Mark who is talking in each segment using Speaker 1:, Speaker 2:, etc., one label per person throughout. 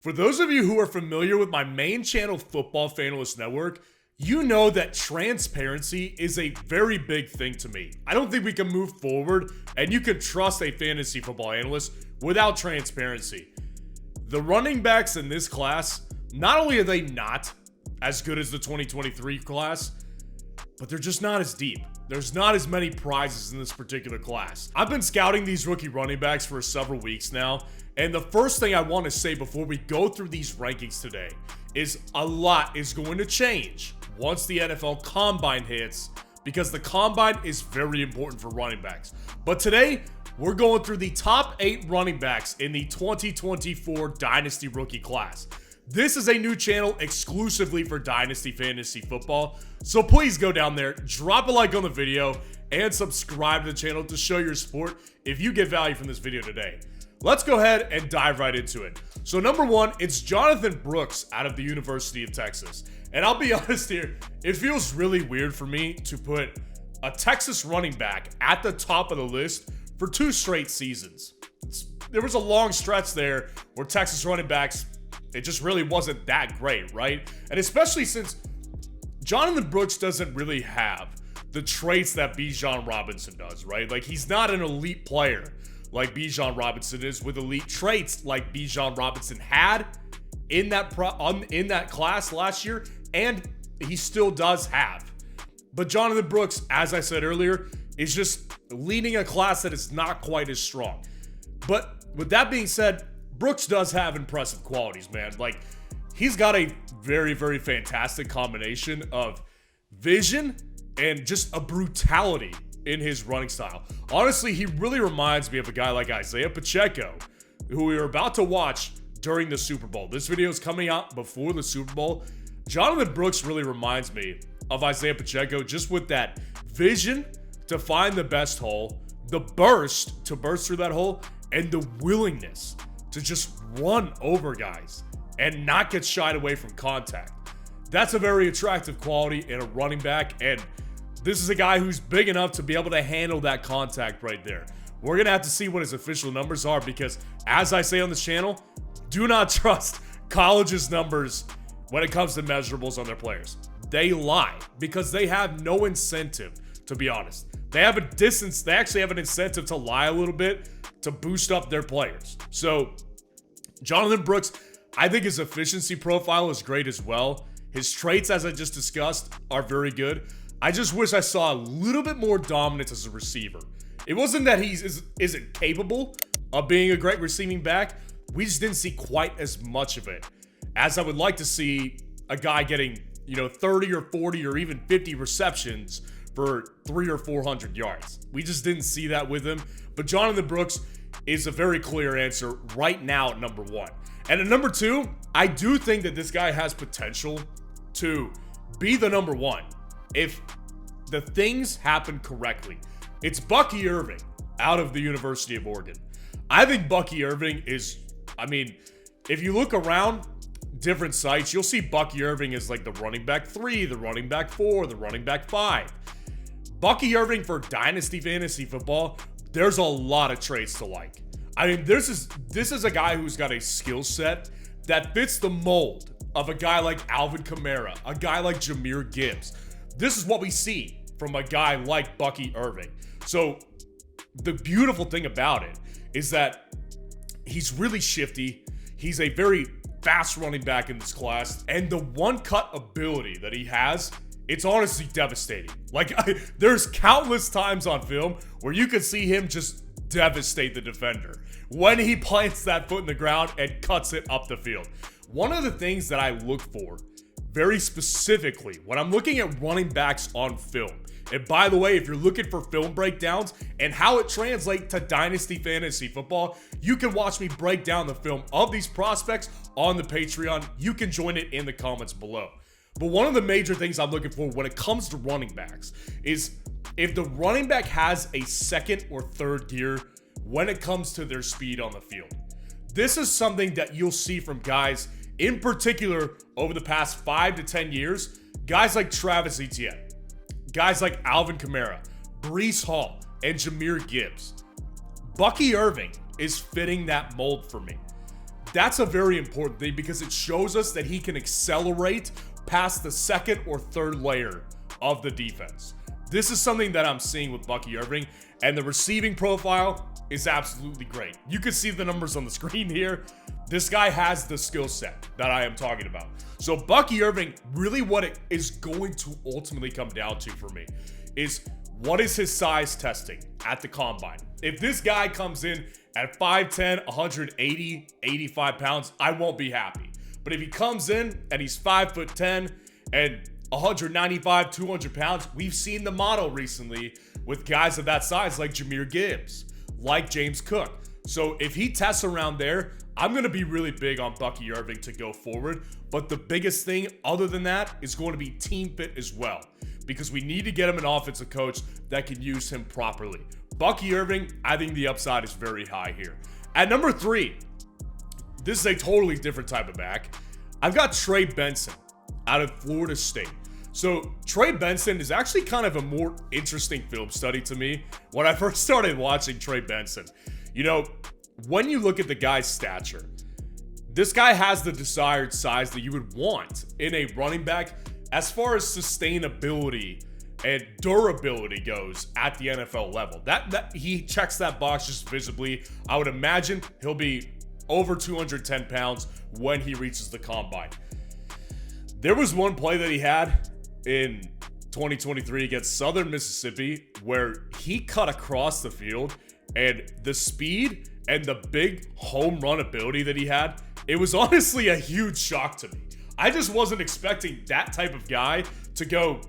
Speaker 1: For those of you who are familiar with my main channel, Football Fanalysts Network, you know that transparency is a very big thing to me. I don't think we can move forward and you can trust a fantasy football analyst without transparency. The running backs in this class, not only are they not as good as the 2023 class, but they're just not as deep. There's not as many prizes in this particular class. I've been scouting these rookie running backs for several weeks now, and the first thing I want to say before we go through these rankings today is a lot is going to change once the NFL Combine hits, because the Combine is very important for running backs. But today, we're going through the top 8 running backs in the 2024 Dynasty rookie class. This is a new channel exclusively for Dynasty Fantasy Football, so please go down there, drop a like on the video, and subscribe to the channel to show your support if you get value from this video today. Let's go ahead and dive right into it. So number 1, it's Jonathan Brooks out of the University of Texas. And I'll be honest here, it feels really weird for me to put a Texas running back at the top of the list for 2 straight seasons. There was a long stretch there where Texas running backs, it just really wasn't that great, right? And especially since Jonathan Brooks doesn't really have the traits that Bijan Robinson does, right? Like, he's not an elite player like Bijan Robinson is, with elite traits like Bijan Robinson had in that class last year, and he still does have. But Jonathan Brooks, as I said earlier, is just leading a class that is not quite as strong. But with that being said, Brooks does have impressive qualities, man. Like, he's got a very, very fantastic combination of vision and just a brutality in his running style. Honestly, he really reminds me of a guy like Isaiah Pacheco, who we were about to watch during the Super Bowl. This video is coming out before the Super Bowl. Jonathan Brooks really reminds me of Isaiah Pacheco, just with that vision to find the best hole, the burst to burst through that hole, and the willingness to just run over guys and not get shied away from contact. That's a very attractive quality in a running back, and this is a guy who's big enough to be able to handle that contact right there. We're going to have to see what his official numbers are, because as I say on this channel, do not trust college's numbers when it comes to measurables on their players. They lie because they have no incentive, to be honest. They actually have an incentive to lie a little bit to boost up their players. So Jonathan Brooks, I think his efficiency profile is great as well. His traits, as I just discussed, are very good. I just wish I saw a little bit more dominance as a receiver. It wasn't that he isn't capable of being a great receiving back. We just didn't see quite as much of it as I would like to see a guy getting, 30 or 40 or even 50 receptions for 300 or 400 yards. We just didn't see that with him. But Jonathan Brooks is a very clear answer right now at number 1. And at number 2, I do think that this guy has potential to be the number 1 if the things happen correctly. It's Bucky Irving out of the University of Oregon. I think Bucky Irving is, if you look around different sites, you'll see Bucky Irving as like the running back 3, the running back 4, the running back 5. Bucky Irving for Dynasty Fantasy Football, there's a lot of traits to like. This is a guy who's got a skill set that fits the mold of a guy like Alvin Kamara, a guy like Jahmyr Gibbs. This is what we see from a guy like Bucky Irving. So the beautiful thing about it is that he's really shifty. He's a very fast running back in this class. And the one-cut ability that he has, it's honestly devastating. Like, there's countless times on film where you can see him just devastate the defender when he plants that foot in the ground and cuts it up the field. One of the things that I look for very specifically when I'm looking at running backs on film, and by the way, if you're looking for film breakdowns and how it translates to Dynasty Fantasy Football, you can watch me break down the film of these prospects on the Patreon. You can join it in the comments below. But one of the major things I'm looking for when it comes to running backs is if the running back has a second or third gear when it comes to their speed on the field. This is something that you'll see from guys, in particular, over the past 5 to 10 years, guys like Travis Etienne, guys like Alvin Kamara, Breece Hall, and Jahmyr Gibbs. Bucky Irving is fitting that mold for me. that's a very important thing because it shows us that he can accelerate past the second or third layer of the defense. This is something that I'm seeing with Bucky Irving, and the receiving profile is absolutely great. You can see the numbers on the screen here. This guy has the skill set that I am talking about. So Bucky Irving, really what it is going to ultimately come down to for me is what is his size testing at the combine. If this guy comes in at 5'10", 180, 85 pounds, I won't be happy. But if he comes in and he's 5'10" and 195, 200 pounds, we've seen the model recently with guys of that size like Jahmyr Gibbs, like James Cook. So if he tests around there, I'm going to be really big on Bucky Irving to go forward. But the biggest thing other than that is going to be team fit as well, because we need to get him an offensive coach that can use him properly. Bucky Irving, I think the upside is very high here. At number 3, this is a totally different type of back. I've got Trey Benson out of Florida State. So Trey Benson is actually kind of a more interesting film study to me when I first started watching Trey Benson. You know, when you look at the guy's stature, this guy has the desired size that you would want in a running back as far as sustainability and durability goes at the NFL level. That he checks that box just visibly. I would imagine he'll be over 210 pounds when he reaches the combine. There was one play that he had in 2023 against Southern Mississippi where he cut across the field, and the speed and the big home run ability that he had, it was honestly a huge shock to me. I just wasn't expecting that type of guy to go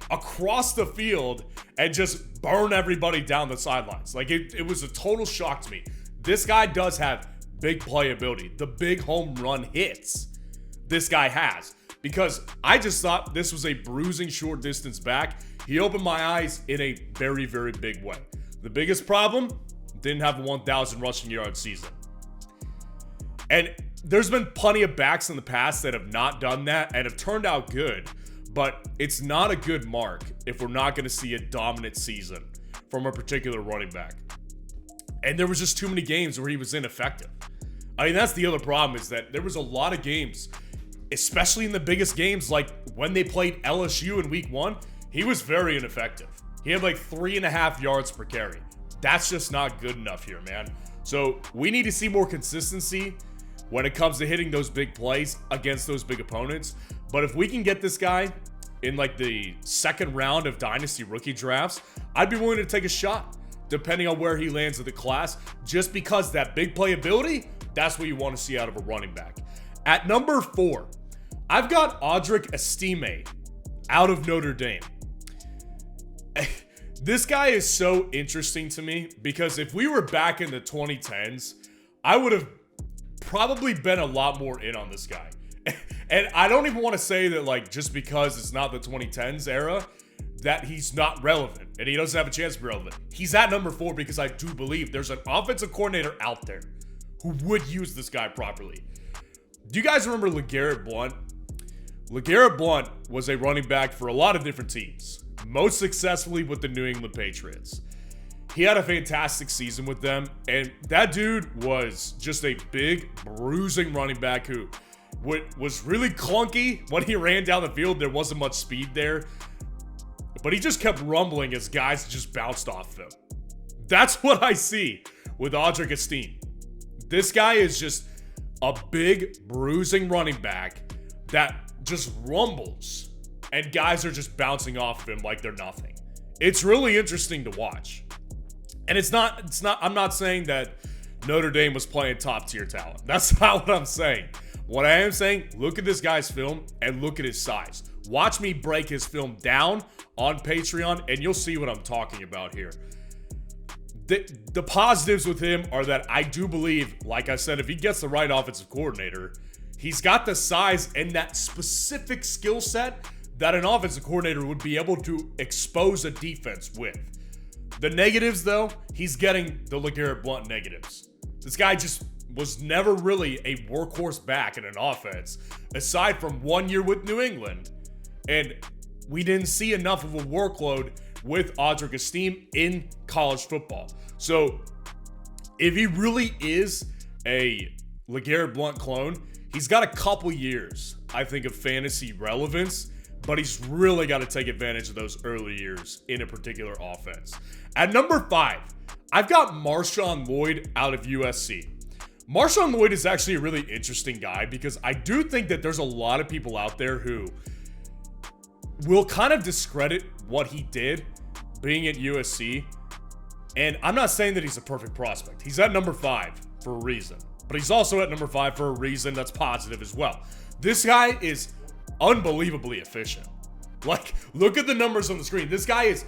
Speaker 1: across the field and just burn everybody down the sidelines. Like it was a total shock to me. This guy does have big playability. The big home run hits this guy has. Because I just thought this was a bruising short distance back. He opened my eyes in a very, very big way. The biggest problem, didn't have a 1,000 rushing yard season. And there's been plenty of backs in the past that have not done that and have turned out good. But it's not a good mark if we're not going to see a dominant season from a particular running back. And there was just too many games where he was ineffective. I mean, that's the other problem, is that there was a lot of games, especially in the biggest games, like when they played LSU in week 1, he was very ineffective. He had like 3.5 yards per carry. That's just not good enough here, man. So we need to see more consistency when it comes to hitting those big plays against those big opponents. But if we can get this guy in like the second round of Dynasty rookie drafts, I'd be willing to take a shot, depending on where he lands in the class, just because that big playability, that's what you want to see out of a running back. At number 4, I've got Audric Estime out of Notre Dame. This guy is so interesting to me because if we were back in the 2010s, I would have probably been a lot more in on this guy. And I don't even want to say that, like, just because it's not the 2010s era, that he's not relevant and he doesn't have a chance to be relevant. He's at number 4 because I do believe there's an offensive coordinator out there who would use this guy properly. Do you guys remember LeGarrette Blount? LeGarrette Blount was a running back for a lot of different teams, most successfully with the New England Patriots. He had a fantastic season with them, and that dude was just a big, bruising running back who was really clunky when he ran down the field. There wasn't much speed there, but he just kept rumbling as guys just bounced off him. That's what I see with Audric Estime. This guy is just a big, bruising running back that just rumbles, and guys are just bouncing off of him like they're nothing. It's really interesting to watch. And I'm not saying that Notre Dame was playing top tier talent. That's not what I'm saying. What I am saying, look at this guy's film and look at his size. Watch me break his film down on Patreon and you'll see what I'm talking about here. The positives with him are that I do believe, like I said, if he gets the right offensive coordinator, he's got the size and that specific skill set that an offensive coordinator would be able to expose a defense with. The negatives, though, he's getting the LeGarrette Blount negatives. This guy just was never really a workhorse back in an offense, aside from 1 year with New England. And we didn't see enough of a workload with Audric Estime in college football. So if he really is a LeGarrette Blount clone, he's got a couple years, I think, of fantasy relevance, but he's really got to take advantage of those early years in a particular offense. At number 5, I've got Marshon Lloyd out of USC. Marshon Lloyd is actually a really interesting guy because I do think that there's a lot of people out there who will kind of discredit what he did being at USC. And I'm not saying that he's a perfect prospect. He's at number 5 for a reason. But he's also at number 5 for a reason that's positive as well. This guy is unbelievably efficient. Like, look at the numbers on the screen. This guy is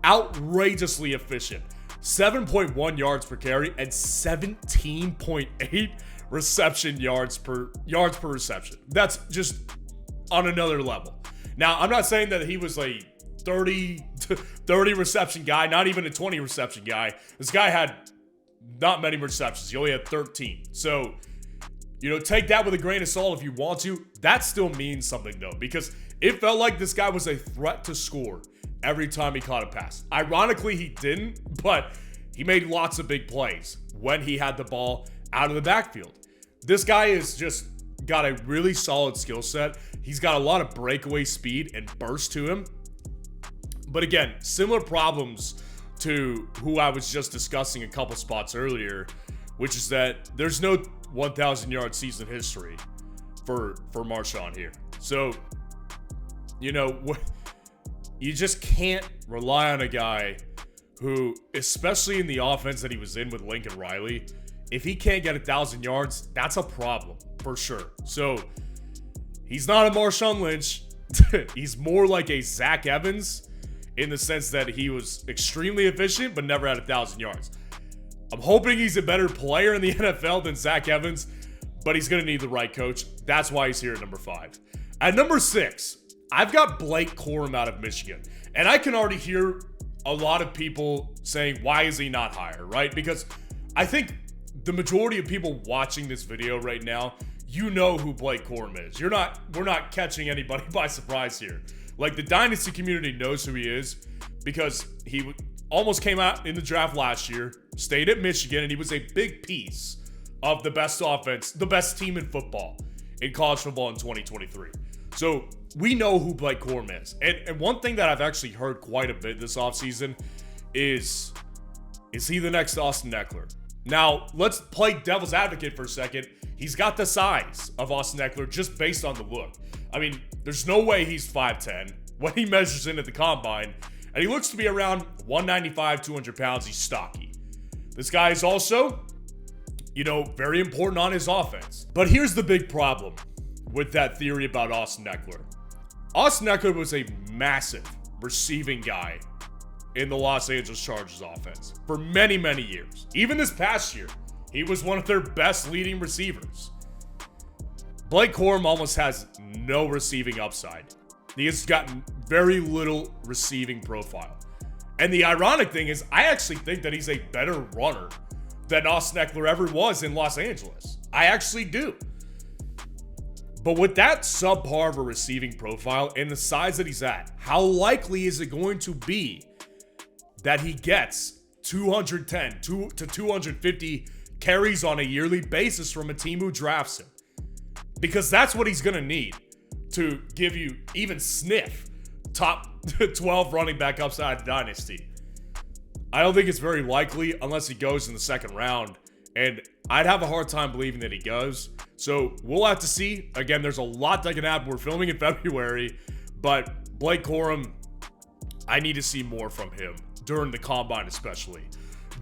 Speaker 1: outrageously efficient. 7.1 yards per carry and 17.8 reception yards per reception. That's just on another level. Now, I'm not saying that he was a 30 reception guy, not even a 20 reception guy. This guy had not many receptions. He only had 13. So, take that with a grain of salt if you want to. That still means something, though, because it felt like this guy was a threat to score every time he caught a pass. Ironically, he didn't, but he made lots of big plays when he had the ball out of the backfield. This guy is just got a really solid skill set. He's got a lot of breakaway speed and burst to him. But again, similar problems to who I was just discussing a couple spots earlier, which is that there's no 1,000-yard season history for Marshon here. So, you just can't rely on a guy who, especially in the offense that he was in with Lincoln Riley, if he can't get 1,000 yards, that's a problem for sure. So, he's not a Marshawn Lynch. He's more like a Zach Evans in the sense that he was extremely efficient but never had 1,000 yards. I'm hoping he's a better player in the NFL than Zach Evans, but he's going to need the right coach. That's why he's here at number 5. At number 6, I've got Blake Corum out of Michigan. And I can already hear a lot of people saying, why is he not higher, right? Because I think the majority of people watching this video right now, you know who Blake Corum is. We're not catching anybody by surprise here. Like, the Dynasty community knows who he is because he almost came out in the draft last year, stayed at Michigan, and he was a big piece of the best offense, the best team in football in college football in 2023. So we know who Blake Corum is. And one thing that I've actually heard quite a bit this offseason is he the next Austin Eckler? Now, let's play devil's advocate for a second. He's got the size of Austin Eckler just based on the look. I mean, there's no way he's 5'10" when he measures in at the combine. And he looks to be around 195, 200 pounds. He's stocky. This guy is also, very important on his offense. But here's the big problem with that theory about Austin Eckler. Austin Eckler was a massive receiving guy in the Los Angeles Chargers offense for many, many years. Even this past year, he was one of their best leading receivers. Blake Corum almost has no receiving upside. He has gotten very little receiving profile. And the ironic thing is, I actually think that he's a better runner than Austin Eckler ever was in Los Angeles. I actually do. But with that subpar of a receiving profile and the size that he's at, how likely is it going to be that he gets 210 to 250 carries on a yearly basis from a team who drafts him? Because that's what he's going to need to give you even sniff top 12 running back upside of Dynasty. I don't think it's very likely unless he goes in the second round. And I'd have a hard time believing that he goes. So we'll have to see. Again, there's a lot that can happen. We're filming in February. But Blake Corum, I need to see more from him during the combine especially.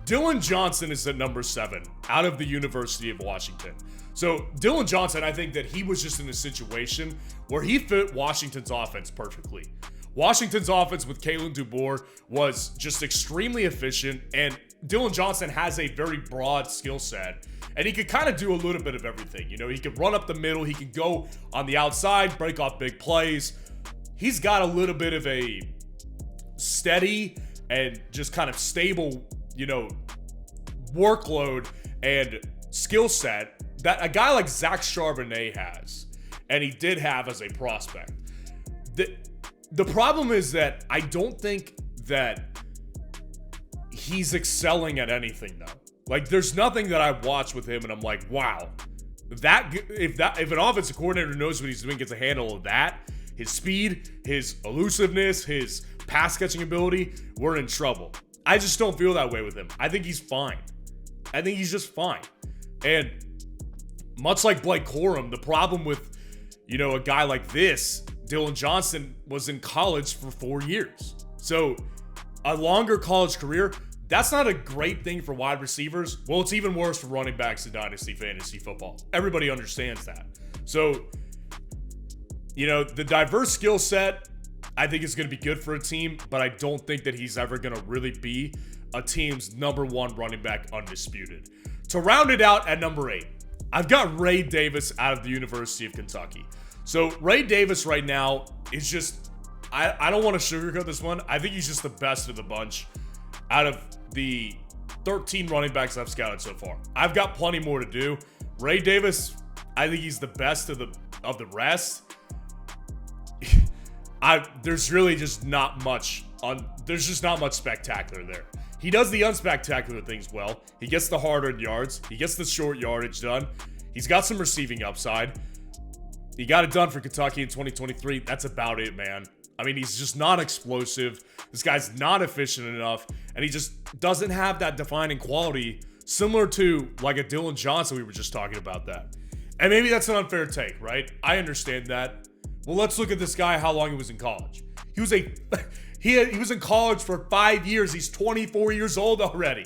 Speaker 1: Dylan Johnson is at number 7 out of the University of Washington. So Dylan Johnson, I think that he was just in a situation where he fit Washington's offense perfectly. Washington's offense with Kalen DeBoer was just extremely efficient, and Dylan Johnson has a very broad skill set, and he could kind of do a little bit of everything. He could run up the middle, he could go on the outside, break off big plays. He's got a little bit of a steady and just kind of stable, workload and skill set that a guy like Zach Charbonnet has, and he did have as a prospect. The problem is that I don't think that he's excelling at anything, though. Like, there's nothing that I watch with him and I'm like, wow, if an offensive coordinator knows what he's doing, gets a handle of that, his speed, his elusiveness, his pass catching ability, we're in trouble. I just don't feel that way with him. I think he's fine. I think he's just fine. And much like Blake Corum, the problem with, a guy like this, Dylan Johnson, was in college for 4 years. So a longer college career, that's not a great thing for wide receivers. Well, it's even worse for running backs in Dynasty Fantasy Football. Everybody understands that. So, the diverse skill set, I think is going to be good for a team, but I don't think that he's ever going to really be a team's number 1 running back undisputed. To round it out at number 8, I've got Ray Davis out of the University of Kentucky. So Ray Davis right now is just, I don't want to sugarcoat this one. I think he's just the best of the bunch out of the 13 running backs I've scouted so far. I've got plenty more to do. Ray Davis, I think he's the best of the rest. There's really just not much there's just not much spectacular there. He does the unspectacular things well. He gets the hard-earned yards. He gets the short yardage done. He's got some receiving upside. He got it done for Kentucky in 2023. That's about it, man. I mean, he's just not explosive. This guy's not efficient enough, and he just doesn't have that defining quality similar to like a Dylan Johnson. We were just talking about that. And maybe that's an unfair take, right? I understand that. Well, let's look at this guy, how long he was in college. He was in college for 5 years. He's 24 years old already.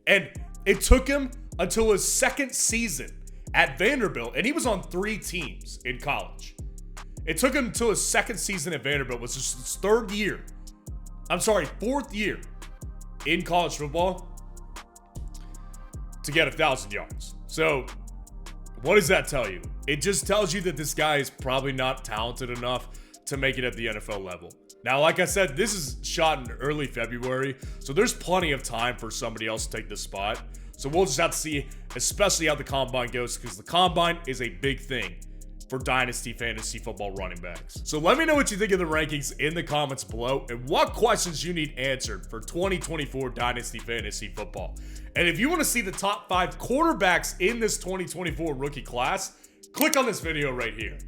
Speaker 1: And it took him until his second season at Vanderbilt, and he was on 3 teams in college. It took him until his second season at Vanderbilt, which is his 4th year in college football, to get 1,000 yards. So what does that tell you? It just tells you that this guy is probably not talented enough to make it at the NFL level. Now, like I said, this is shot in early February, so there's plenty of time for somebody else to take this spot. So we'll just have to see, especially how the Combine goes, because the Combine is a big thing for Dynasty Fantasy Football running backs. So let me know what you think of the rankings in the comments below and what questions you need answered for 2024 Dynasty Fantasy Football. And if you want to see the top 5 quarterbacks in this 2024 rookie class, click on this video right here.